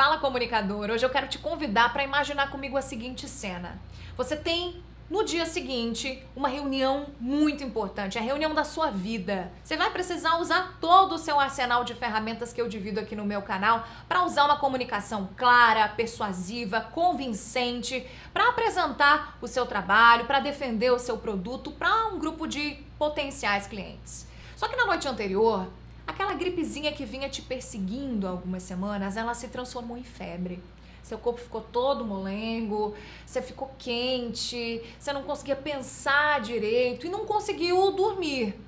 Fala, comunicador! Hoje eu quero te convidar para imaginar comigo a seguinte cena. Você tem, no dia seguinte, uma reunião muito importante, a reunião da sua vida. Você vai precisar usar todo o seu arsenal de ferramentas que eu divido aqui no meu canal para usar uma comunicação clara, persuasiva, convincente, para apresentar o seu trabalho, para defender o seu produto para um grupo de potenciais clientes. Só que na noite anterior, aquela gripezinha que vinha te perseguindo há algumas semanas, ela se transformou em febre. Seu corpo ficou todo molengo, você ficou quente, você não conseguia pensar direito e não conseguiu dormir.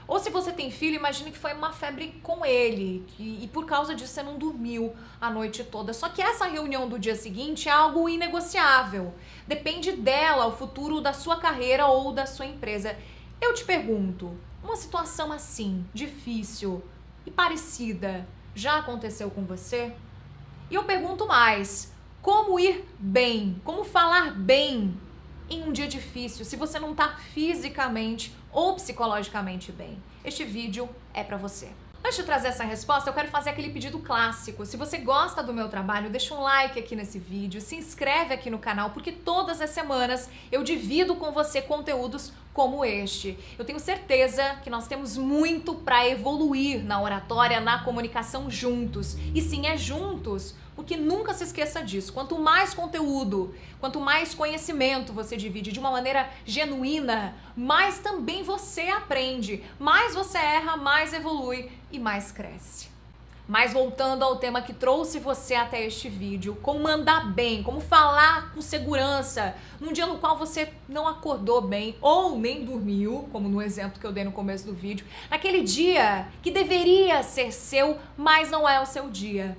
Ou se você tem filho, imagine que foi uma febre com ele e por causa disso você não dormiu a noite toda. Só que essa reunião do dia seguinte é algo inegociável. Depende dela, o futuro da sua carreira ou da sua empresa. Eu te pergunto, uma situação assim, difícil e parecida, já aconteceu com você? E eu pergunto mais, como ir bem, como falar bem em um dia difícil, se você não está fisicamente ou psicologicamente bem? Este vídeo é para você. Antes de trazer essa resposta, eu quero fazer aquele pedido clássico. Se você gosta do meu trabalho, deixa um like aqui nesse vídeo, se inscreve aqui no canal, porque todas as semanas eu divido com você conteúdos como este. Eu tenho certeza que nós temos muito para evoluir na oratória, na comunicação juntos. E sim, é juntos, porque nunca se esqueça disso. Quanto mais conteúdo, quanto mais conhecimento você divide de uma maneira genuína, mais também você aprende, mais você erra, mais evolui e mais cresce. Mas voltando ao tema que trouxe você até este vídeo, como mandar bem, como falar com segurança num dia no qual você não acordou bem ou nem dormiu, como no exemplo que eu dei no começo do vídeo, naquele dia que deveria ser seu, mas não é o seu dia.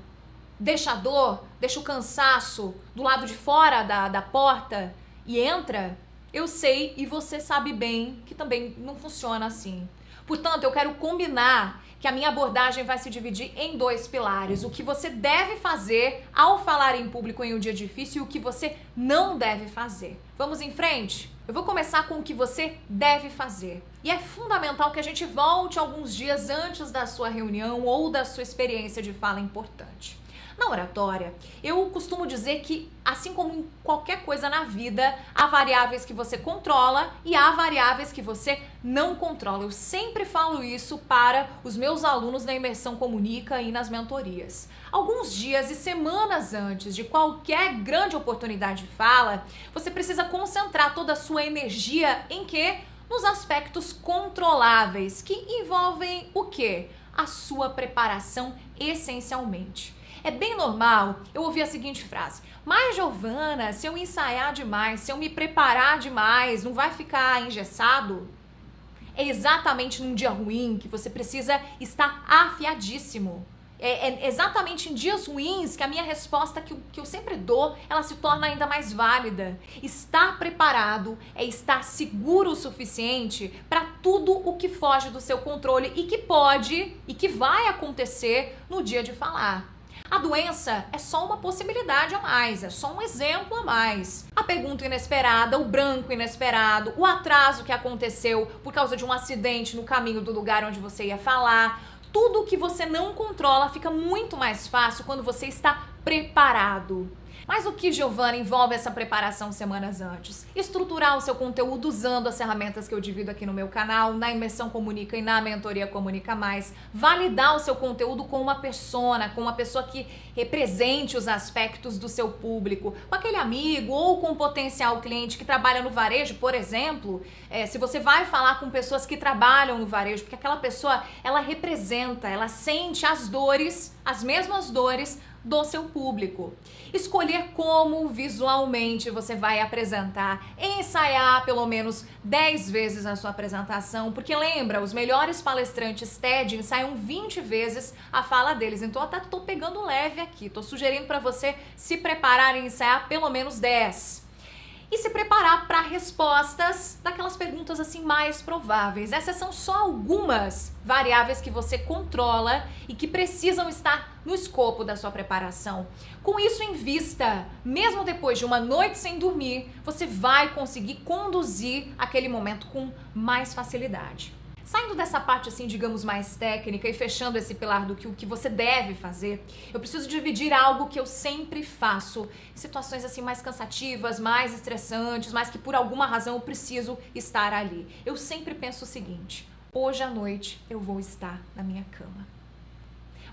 Deixa a dor, deixa o cansaço do lado de fora da porta e entra, eu sei e você sabe bem que também não funciona assim. Portanto, eu quero combinar que a minha abordagem vai se dividir em dois pilares. O que você deve fazer ao falar em público em um dia difícil e o que você não deve fazer. Vamos em frente? Eu vou começar com o que você deve fazer. E é fundamental que a gente volte alguns dias antes da sua reunião ou da sua experiência de fala importante. Na oratória, eu costumo dizer que, assim como em qualquer coisa na vida, há variáveis que você controla e há variáveis que você não controla. Eu sempre falo isso para os meus alunos na Imersão Comunica e nas mentorias. Alguns dias e semanas antes de qualquer grande oportunidade de fala, você precisa concentrar toda a sua energia em quê? Nos aspectos controláveis, que envolvem o quê? A sua preparação essencialmente. É bem normal eu ouvir a seguinte frase: mas Giovana, se eu ensaiar demais, se eu me preparar demais, não vai ficar engessado? É exatamente num dia ruim que você precisa estar afiadíssimo. É exatamente em dias ruins que a minha resposta que eu sempre dou, ela se torna ainda mais válida. Estar preparado é estar seguro o suficiente para tudo o que foge do seu controle e que pode e que vai acontecer no dia de falar. A doença é só uma possibilidade a mais, é só um exemplo a mais. A pergunta inesperada, o branco inesperado, o atraso que aconteceu por causa de um acidente no caminho do lugar onde você ia falar, tudo que você não controla fica muito mais fácil quando você está preparado. Mas o que, Giovana, envolve essa preparação semanas antes? Estruturar o seu conteúdo usando as ferramentas que eu divido aqui no meu canal, na Imersão Comunica e na Mentoria Comunica Mais. Validar o seu conteúdo com uma persona, com uma pessoa que represente os aspectos do seu público, com aquele amigo ou com um potencial cliente que trabalha no varejo, por exemplo. Se você vai falar com pessoas que trabalham no varejo, porque aquela pessoa, ela representa, ela sente as dores, as mesmas dores do seu público. Escolher como visualmente você vai apresentar, ensaiar pelo menos 10 vezes a sua apresentação, porque lembra, os melhores palestrantes TED ensaiam 20 vezes a fala deles, então eu até tô pegando leve aqui, tô sugerindo para você se preparar e ensaiar pelo menos 10. E se preparar para respostas daquelas perguntas assim mais prováveis. Essas são só algumas variáveis que você controla e que precisam estar no escopo da sua preparação. Com isso em vista, mesmo depois de uma noite sem dormir, você vai conseguir conduzir aquele momento com mais facilidade. Saindo dessa parte assim, digamos, mais técnica e fechando esse pilar do que o que você deve fazer, eu preciso dividir algo que eu sempre faço em situações assim mais cansativas, mais estressantes, mas que por alguma razão eu preciso estar ali. Eu sempre penso o seguinte: hoje à noite eu vou estar na minha cama.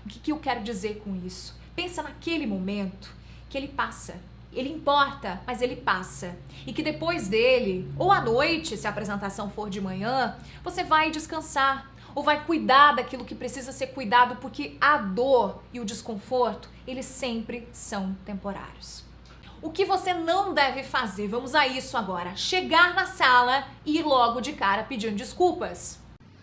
O que eu quero dizer com isso? Pensa naquele momento que ele passa. Ele importa, mas ele passa. E que depois dele, ou à noite, se a apresentação for de manhã, você vai descansar ou vai cuidar daquilo que precisa ser cuidado, porque a dor e o desconforto, eles sempre são temporários. O que você não deve fazer, vamos a isso agora, chegar na sala e ir logo de cara pedindo desculpas.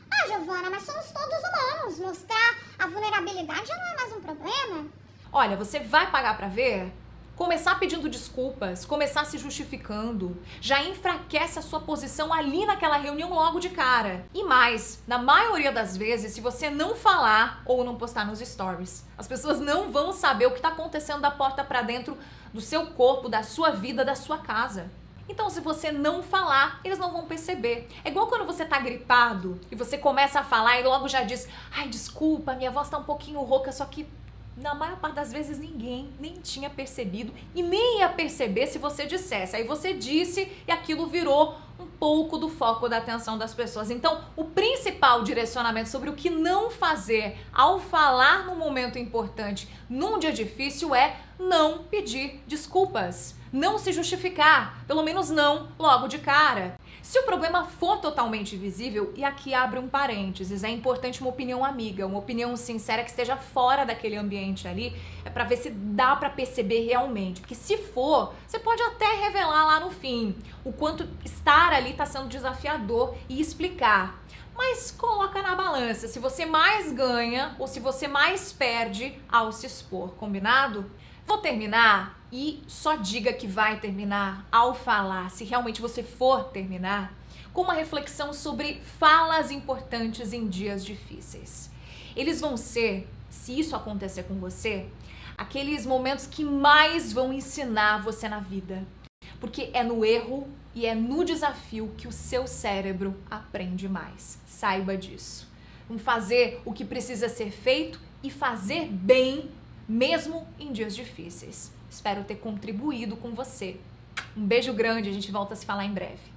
Ah, Giovana, mas somos todos humanos. Mostrar a vulnerabilidade já não é mais um problema. Olha, você vai pagar pra ver? Começar pedindo desculpas, começar se justificando, já enfraquece a sua posição ali naquela reunião logo de cara. E mais, na maioria das vezes, se você não falar ou não postar nos stories, as pessoas não vão saber o que está acontecendo da porta para dentro do seu corpo, da sua vida, da sua casa. Então, se você não falar, eles não vão perceber. É igual quando você tá gripado e você começa a falar e logo já diz: ai, desculpa, minha voz tá um pouquinho rouca, só que na maior parte das vezes ninguém nem tinha percebido e nem ia perceber se você dissesse. Aí você disse e aquilo virou um pouco do foco da atenção das pessoas. Então, o principal direcionamento sobre o que não fazer ao falar num momento importante, num dia difícil, é não pedir desculpas, não se justificar, pelo menos não logo de cara. Se o problema for totalmente visível, e aqui abre um parênteses, é importante uma opinião amiga, uma opinião sincera que esteja fora daquele ambiente ali, é pra ver se dá pra perceber realmente. Porque se for, você pode até revelar lá no fim o quanto estar ali tá sendo desafiador e explicar. Mas coloca na balança se você mais ganha ou se você mais perde ao se expor, combinado? Vou terminar e só diga que vai terminar ao falar, se realmente você for terminar, com uma reflexão sobre falas importantes em dias difíceis. Eles vão ser, se isso acontecer com você, aqueles momentos que mais vão ensinar você na vida. Porque é no erro e é no desafio que o seu cérebro aprende mais. Saiba disso. Vamos fazer o que precisa ser feito e fazer bem, mesmo em dias difíceis. Espero ter contribuído com você. Um beijo grande, a gente volta a se falar em breve.